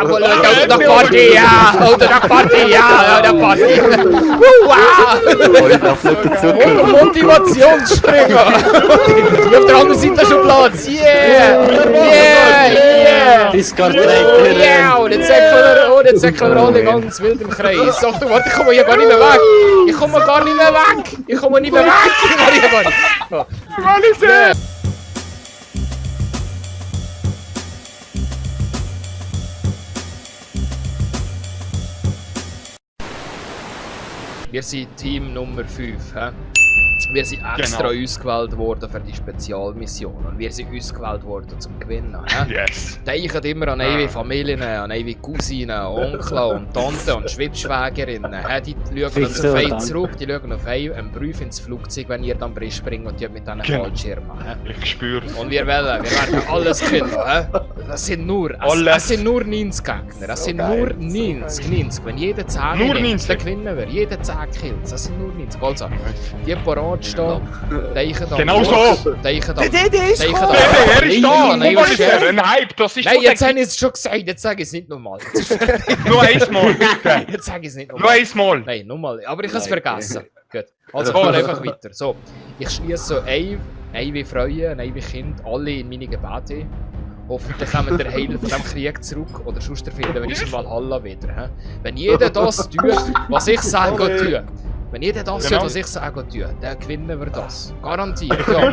jawohl, Autodach-Party, ja! Autodach-Party, ja! Autodach-Party! Wow! Motivationsspringer! Auf der anderen Seite schon Platz! Yeah! Yeah! Yeah! Yeah! Und jetzt säckeln wir alle ganz wild im Kreis. Ach du, warte, ich komme hier gar nicht mehr weg! Ich komme gar nicht mehr weg! Ich komme nicht mehr weg! Ich komme hier gar nicht! Yeah. Wir sind Team Nummer 5. Wir sind extra ausgewählt worden für die Spezialmission. Und wir sind ausgewählt worden zum Gewinnen. Yes. Denken immer an eure Familien, an eure Cousinen, Onkel und Tanten und Schwibschwägerinnen. Die schauen uns auf einen zurück, die schauen auf einen Brief ins Flugzeug, wenn ihr dann Brief springt und mit diesen Fallschirmen. Ich spüre es. Und wir werden alles gewinnen. Das sind nur 90 Gegner. Das sind nur 90. Wenn jeder 10 gewinnt, dann gewinnen wir. Jeder 10 Kills. Das sind nur 90. Also, die parat stehen, denken da. Genau so! Denken da. Er ist da! Ein Hype, das ist. Nein, jetzt habe ich es schon gesagt. Jetzt sage ich es nicht nochmal. Nur einmal, bitte! Jetzt sage ich es nicht nochmal. Nur einmal! Nein, nochmal. Aber ich habe es vergessen. Gut. Also gehen wir einfach weiter. So, ich schließe so ein wie Freunde, ein wie Kind, alle in meine Gebete. Hoffentlich kommen der Heil von diesem Krieg zurück oder sonst finden wir uns in Valhalla wieder. Wenn jeder das tut, was ich sage, tue. Wenn jeder das tut, was ich sage, dann gewinnen wir das. Garantiert. Ja.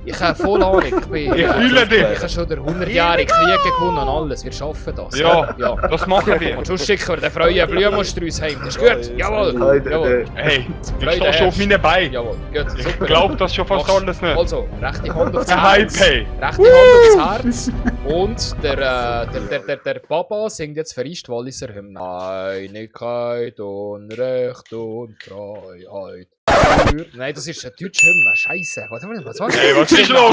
Ich habe voll Ahnung. Ich fühle dich. Ich habe schon den 100-jährigen Krieg gewonnen und alles. Wir schaffen das. Ja, das machen wir. Und sonst schicken wir den Freuen Blumenstrauß heim. Das ist gut. Jawohl. Jawohl. Hey, ich stehe schon auf meinen Beinen. Jawohl. Gut. Ich glaube das schon fast alles nicht. Also, rechte Hand aufs Herz. Rechte Hand aufs Herz. Und der Papa singt jetzt für die Walliser Hymne. Einigkeit und Recht und Freiheit. Nein, das ist eine deutsche Hymne. Scheiße. Was mache ich? Hey, was ist los?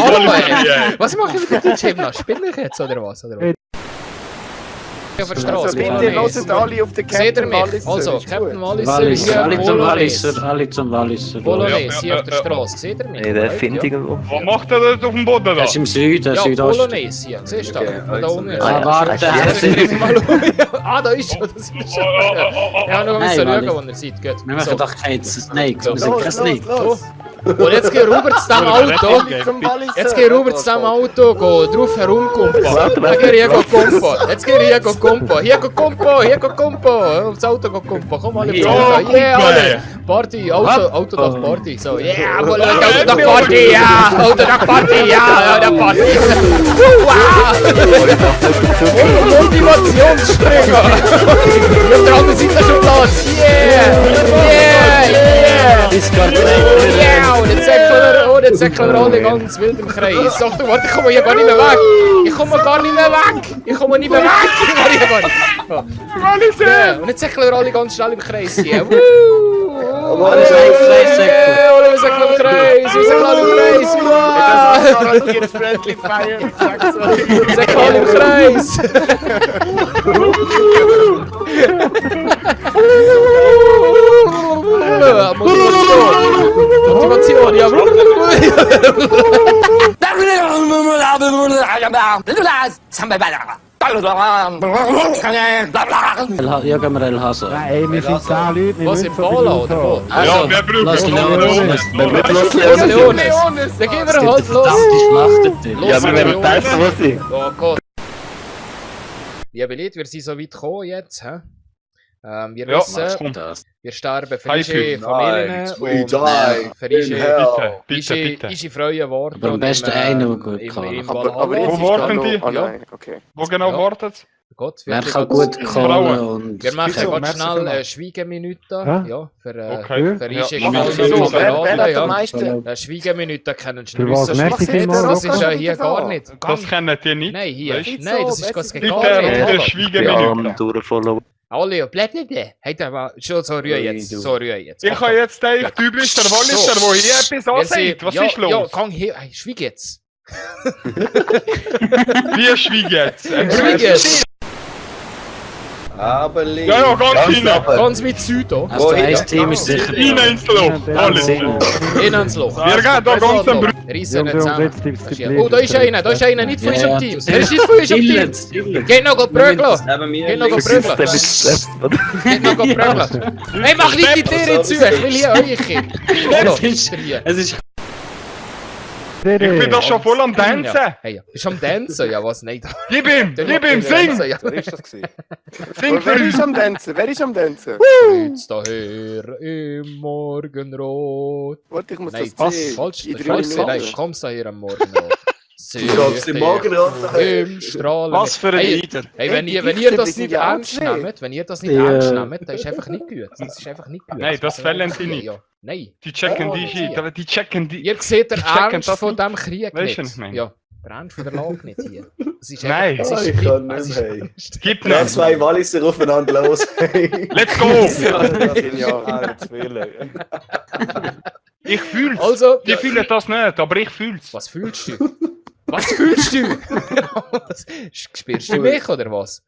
Was mache ich mit der deutschen Hymne? Spiele ich jetzt oder was? Auf der Straße. Bitte hört alle auf den Captain Walliser. Also, Captain Walliser. Alle zum Walliser. Bolognese hier auf der Straße. Seht ihr mich? Nee, der findet irgendwo. Was macht er da auf dem Boden da? Das ist im Süden, ja, Südosten. Bolognese hier. Siehst du da? Da unten. Ah, warte. Da ist schon. Das ist schon. Ja, nur müssen schauen, wo ihr seid. Gut. Wir machen doch kein Snake. Wir sind kein Snake. Und jetzt geh rüber zu diesem Auto. Jetzt geh rüber zu diesem Auto, go drauf herumkumpen. Dann geh hier kumpen. Jetzt geh hier kumpen. Hier kumpen. Aufs Auto kumpen. Komm alle aufs Auto. Yeah, alle. Party, Autodach Party. So, yeah, Autodach Party, ja. Autodach Party, ja. Autodach Party. Wow. Motivationsspringer. Auf der anderen Seite schon Platz. Yeah. Und jetzt säckeln wir alle ganz wild im Kreis. Ach du, warte, ich komme hier gar nicht mehr weg! Ich komme nicht mehr weg! Yeah. Und jetzt säckeln wir alle ganz schnell im Kreis hier. Wir säckeln im Kreis! Wir säckeln alle im Kreis! Motivation, ja. Ja, gehen wir El Hasso. Ey, wir sind 10 Leute. Was, im Polo oder wo? Ja, wer braucht Los Leones. Dann gehen wir halt los. Ja, wir werden testen, was sie. Oh Gott. Liebe Leute, wir sind so weit gekommen jetzt. Wir wissen, wir sterben für unsere Familien und für unsere Freunde Worte. Aber am besten einer, der gut kann. Wo warten die? Wo genau warten sie? Wer kann gut kommen und... Wir machen ganz schnell eine Schweigeminute. Ja, für unsere Kameraden. Eine Schweigeminute kennen Sie nicht. Das ist ja hier gar nicht. Das kennen die nicht. Nein, hier. Nein, das ist gar nicht. Bitte Schweigeminute. Alle, bleib. Hey, schon so Ruhe jetzt. Ich kann jetzt Dave, du bist der Walliser, der hier etwas ansieht. Was ist los? Ja, komm hier, schweig jetzt. Wie schweig jetzt? Schweig jetzt. Aber Ja, ja, ganz rein. Ganz weit Süden. Also das Team ist sicher... Rein ins Loch. Alles. Innen ins Loch. Wir gehen da ganz am Brücken. Riesen nicht zusammen. Oh, da ist einer nicht von unserem Team. Er ist nicht von unserem Team. Geht noch prügeln. Geht noch prügeln. Geht noch prügeln. Hey, mach nicht die Tiere zu, ich will hier euch. Hallo, Es ist... Ich bin doch schon voll am Tanzen. Hey, bist du am Dancen? Ja, was? Nein. Gib ihm, sing! Ja. Wer ist das gewesen? Sing für Wer uns! ist am Dancen? Wer ist am Dancen? Jetzt daher im Morgenrot. Warte, ich muss Nein, das sehen. falsch. In 3 Falsch. Nein, Minuten. kommst du hier am Morgenrot. Sagst du Morgenrot? Im Strahlen. Was für ein Hey, Lieder. hey, wenn Hey, ihr die das sind nicht ja ernst angesehen. nehmt, dann ist einfach nicht gut. Das ist einfach nicht gut. Nein, das fällen sie nicht. Ja. Nein. Die checken die Shit, die checken die... Ihr seht den checken Ernst das von nicht. diesem Krieg Weisst du, nicht. was ich meine? Ja, der Ernst von der Lage nicht hier. Es ist Nein. es ist Ich kann es nicht ist- mehr. Gib Ja, nicht! 2 Walliser aufeinander los. Let's go! Ich fühl's! Also, Die fühlen das nicht, aber ich fühl's. was fühlst du? Was fühlst du? Spürst du mich oder was?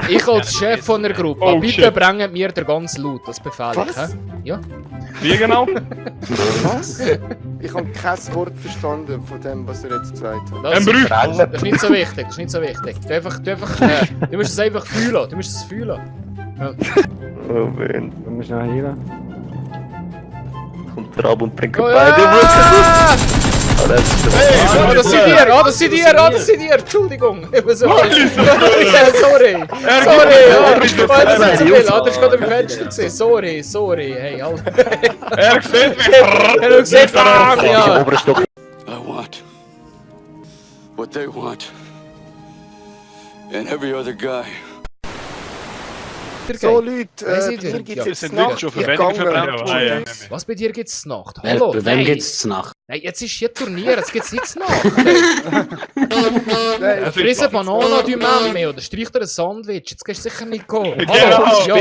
Ich als Chef von der Gruppe, Oh, bitte shit. bringen mir den ganzen Loot, das befehle ich. Was? hä? Ja? Wie genau? Was? Ich habe kein Wort verstanden von dem, was er jetzt gesagt hat. Das, Ein Brief! das ist nicht so wichtig, das ist nicht so wichtig. Du musst es einfach fühlen, du musst es fühlen. Oh Mann. Wir müssen noch hier. Kommt der Ab und bringt Oh, beide ja! Hey, Das sind dir, Entschuldigung. Ich bin so. Sorry. Das ist gerade im Fenster gesehen. Sorry. Hey, Alter. Er sieht mich! Er sieht ja. I want what they want. And every other guy. So Leute, Weiss ich mir nicht. gibt Ja. es jetzt Sind Nacht. wirklich schon Ich verwendet gehe- verbrannt Ah, ja. Was bei dir gibt's Nacht? Hallo? Bei wem Nein. gibt es Nacht? Nein, jetzt ist hier Turnier, jetzt gibt's nichts Nacht. Nein, Friss eine Banane, du Mami, oder streich dir ein Sandwich. Jetzt gehst du sicher nicht gehen. Genau. Ja.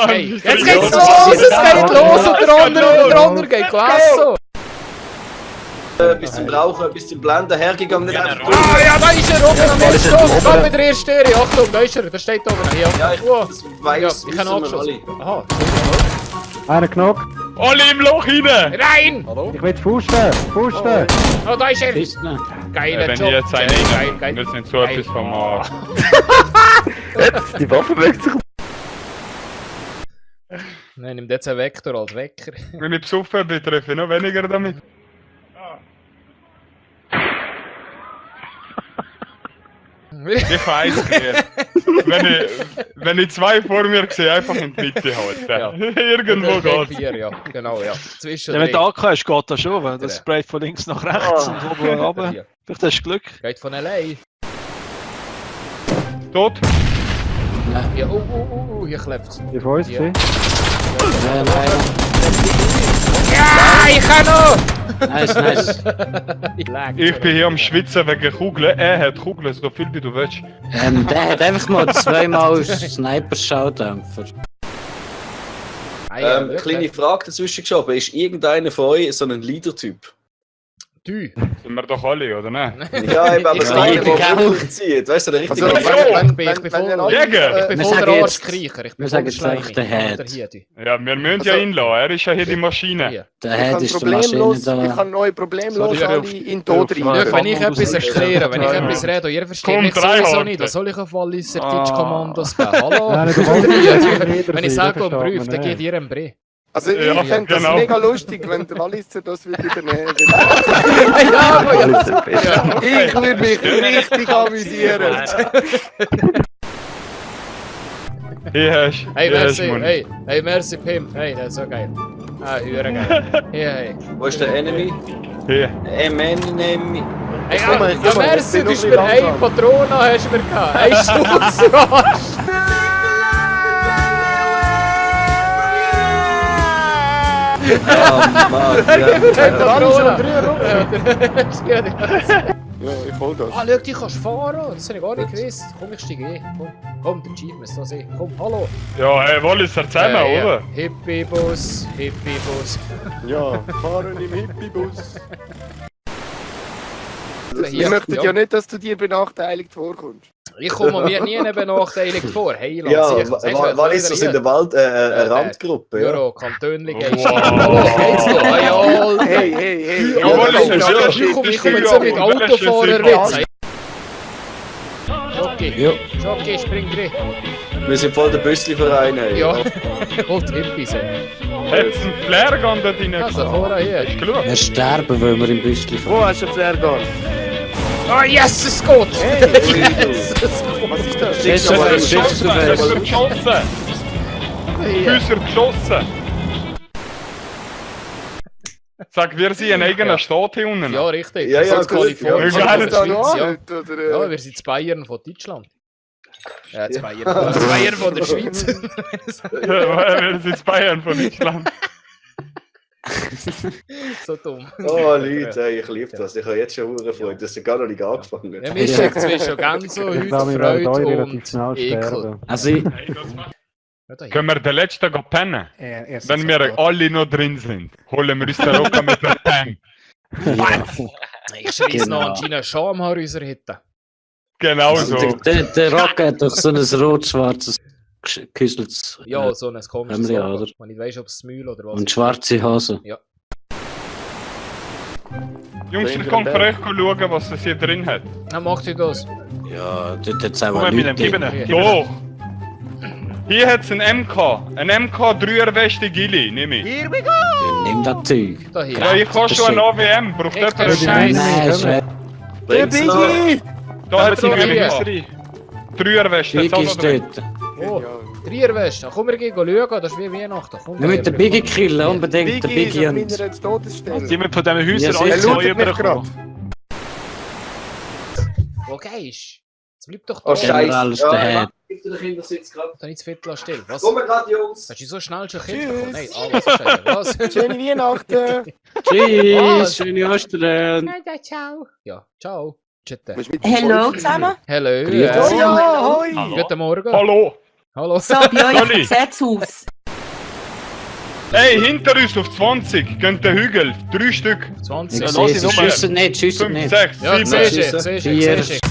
Hey, jetzt geht's los, es geht los und der andere geht essen. Bis zum Rauchen, bis zum Blenden hergegangen. Nicht einfach Ah ja, da ist er, oben am ersten Stock. Komm mit der ersten Serie. Achtung, da ist er, der steht oben. Ja, Ja, ich wow. das Ja, weiss, ich kann wissen wir angeschossen. alle. Aha. Einer Knock. Alle im Loch rein! Nein! Ich will Fusten. Fusten. Oh, da ist er. Ist nicht. Geiler Wenn Job. ich jetzt einen Geil, rein, wir sind so geil. etwas vom Arsch. Die Waffe bewegt sich. Nein, nimm jetzt einen Vektor als Wecker. Wenn ich besoffen bin, treffe ich noch weniger damit. Ich weiss nicht. Wenn ich 2 vor mir sehe, einfach in die Mitte halten. Ja. Irgendwo geht's. 4, ja, genau, ja. Zwischen Ja, wenn du drei. AK hast, geht das schon, weil das Ja. sprayt von links nach rechts und oben und runter. Ja. Vielleicht hast du Glück. Geht von allein. Tot? Ja, hier klebt. Die von uns Ja. gesehen. Ja, ich kann noch! Nice. Ich bin hier am Schwitzen wegen Kugeln. Er hat Kugeln, so viel wie du willst. Der hat einfach mal 2-mal Sniper-Schaudämpfer. Kleine Frage dazwischen geschoben. Ist irgendeiner von euch so ein Leader-Typ? Du. Sind wir doch alle, oder nicht? Ja, eben, aber Ich so sag, einer, ich der wirklich zieht. Weißt du, der richtige Also, Ich bin wenn voll- ihr alle- Jäger! Ich bin Wir voll der sagen jetzt- Arschkriecher. Ich bin wir voll sagen jetzt einfach der Head. Ja, wir müssen ja Also- ihn lassen. Er ist ja hier die Maschine. Hier. Der Ich Head kann ist die Maschine problemlos, ich da. kann euch problemlos Sorry, alle in den Tod Ja, Schau, rein. wenn ich etwas erkläre, wenn ich Ja. etwas rede und ihr versteht Komm, mich drei sowieso Harte. nicht, was soll ich auf Walliser Deutsch-Kommandos geben? Hallo? Nein, du wolltest Wenn ich sage um Prüf, dann geht geht ihr einen Brief. Also ich Ja, fände das genau. mega lustig, wenn der Walliser das wieder nehmen Ja, aber ja. Ich würde mich richtig amüsieren. Hier hast Hey, hier hast merci, Muni. hey, merci, Pim. Hey, das ist so geil. Ah, höher geil. Hier, hey. Wo ist der Enemy? Hier. Enemy. Hey, Komm mal, ja, komm mal, merci, ich bin du noch hast ein mir bisschen eine langsam. Patrone hast du mir gehabt. Ein Schuss, Ah, Mann, ja. Der alle schon drüber rum. Ja, Ja, ich hol das. Ah, schau, du kannst fahren. Das habe ich gar nicht gewusst. Komm, ich steige ein. Komm, der Jeep muss da sein. Komm, hallo. Ja, hey, Wallis, erzähl mal, Ja. oder? Hippie-Bus, Hippie-Bus. Ja, fahren im Hippie-Bus. Hier, Wir möchten ja nicht, dass du dir benachteiligt vorkommst. Ich komme mir nie benachteiligt vor. Hey, Ja, wann ist das in der Wald eine Randgruppe? Ja. Büro, Kantönli, Wow. geht's. Hallo, geht's noch? Ah, ja, Alter. Hey. Ja, Ja, das ist ja ich komme jetzt so mit Autofahrerwitz. Jockey, spring drin. Wir sind voll der Büssli-Verein. Hey. Ja, holt Hippies. Hat es einen Flairgun da drin Also, gehabt? vorher hier. Hast du geschaut? Wir sterben, weil wir im Büschli Wo hast du den Flairgun? Oh, yes, es geht! Yes, es geht! Was ist das? Schiff's Schick auf- mal- Schiff's auf- Häuser geschossen! Häuser geschossen! Sag, wir sind ein eigener Staat hier unten. Ja, richtig. Ja, Das ist gut. Kalifornien Ja, von ja, der da Schweiz, noch ja. nicht, oder? Ja, wir sind das Bayern von Deutschland. Das Bayern von der Schweiz. Wir sind Bayern von Deutschland. So dumm. Oh Leute, hey, ich liebe das. Ich habe jetzt schon Huren Freude. Das ist gar noch nicht angefangen. Ja, mir schmeckt zwischen ganz so Ich glaube, wir werden Freude euch relativ und schnell Ekel. sterben. Also, Ja, da hier. Können wir den letzten gehen pennen? Wenn wir alle noch drin sind, holen wir uns den Rocker mit dem Tank. Ich schreiss Genau. noch anscheinend schon am Haar unserer Hütte. Genau also so. der Rock hat doch so ein rot-schwarzes geküsseltes Ja, so ein komisches Hemd, Logo. oder? Man nicht weiss, ob es Müll oder was und schwarze Hose. Jungs, ich kann für euch schauen, was es hier drin hat. Dann macht ihr das. Ja, dort hat es auch Komm mal mit dem, gib Leute. ihn. Doch! Hier hat es ein MK. Ein MK 3er Weste Gilli, nimm ich. Ja, nimm das Zeug. Da hier. Ja, ich kann schon ein AWM. Braucht Echt, jemand der einen? Scheiß. Nein, Bringt's noch. Da hat es Aber einen die MK. 3er Weste. Big ist dort. Oh, Dreierwäsche. Komm, wir gehen schauen. Das ist wie Weihnachten. Komm, Wir müssen den Biggie killen, unbedingt den Biggie ist Biggie auf und... meiner Todesstelle. Die wir von diesen Häusern Ja, alle Er sicher. zwei lootet mich gerade. überkommen. Wo gehst du? Jetzt bleib doch da. Oh, Da Scheiße. alles Ja, daheim. gib dir den Kindersitz gerade. nicht das Viertel still. Was? Kommen gerade, Jungs. Hast du so schnell schon Tschüss. Kinder? Nein, was ist das? Was? Schöne Weihnachten. Tschüss, schöne Ostern. Ciao. Ja, ciao. Tschüss. Hallo zusammen. Hallo. Oh ja, hoi. Guten Morgen. Hallo! Hallo. So, bei Dolly. euch sieht's aus. Hey, hinter uns auf 20 geht der Hügel. 3 Stück. 20. Ich Ja, sehe lass sie, ihn nur schiessen nicht, schiessen 5, nicht. 6, Ja, 7. siehst du, Schiessen. siehst du, Vier. siehst du.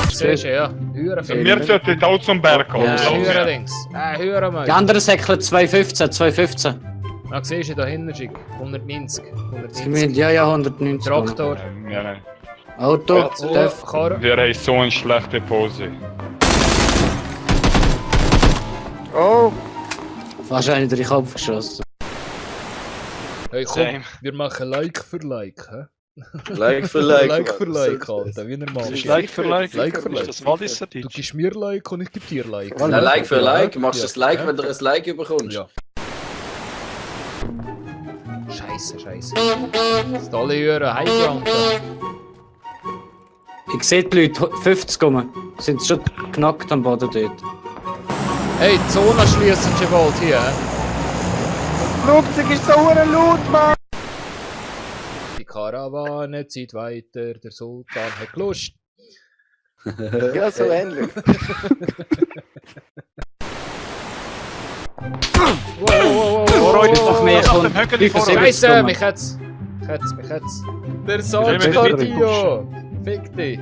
Siehst du, ja. Hören viel. Wir sollten auch zum Berg kommen. Ja. Glaub mir. Hören links. Hören mal. Die anderen säckeln 215, 215. Da siehst du da hinten, Schick. 190. Sie 190. müssen ja 190. Traktor. Ja, Auto, Oh, Steff. Karre. wir haben so eine schlechte Pose. Oh, Wahrscheinlich durch den Kopf geschossen. Hey, komm, Same. wir machen Like für Like, hä? Like für Like. Like für Mann. Like, Alter, wie normal. Das ist Like für Like. Like für Ist Like. das Walliser Du Deutsch? gibst mir Like und ich geb dir Like. Ein Like für Like. Machst du Ja. das Like, wenn du ein Like bekommst? Ja. Scheiße. Das alle hören, Highground. Ich sehe die Leute, 50 kommen. Sind schon knackt am Boden dort. Hey, die Zone schließen schon bald hier, hä? das Flugzeug ist so laut, Mann. Die Karawane zieht weiter, der Sultan hat Lust. Ja, so ähnlich. Wow. Vor euch noch mehr Nach dem kommt. Höckeli vor euch. 75 Scheiße, kommen. mich hat's. Mich hat's. Der Sollen wir Sancho nicht Dio. Fick dich.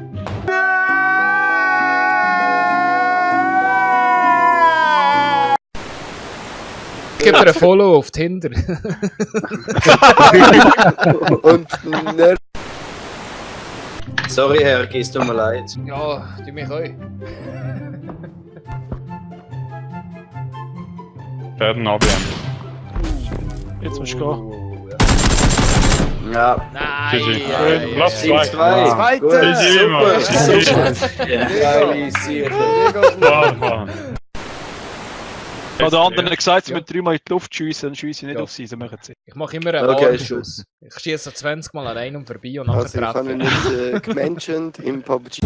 Gib dir ein Follow auf Tinder. Und Nerd. Sorry, Herr, es tut mir leid. Ja, du mich auch. Werden ABM. Jetzt musst du gehen. Ja. Nein. Tschüssi. ja. Platz Team 2. 2. Zweite. Gut, Tschüssi, Mann. super. Geile Sache. Ich habe den anderen gesagt, sie müssen 3-mal in die Luft schiessen, dann schiessen sie nicht Ja. auf sie, dann machen sie. Ich mache immer einen Okay, Warnschuss. Ich schieße 20 Mal an einem vorbei und nachher Also, ich habe treffe. ihn nicht gementioned im PUBG.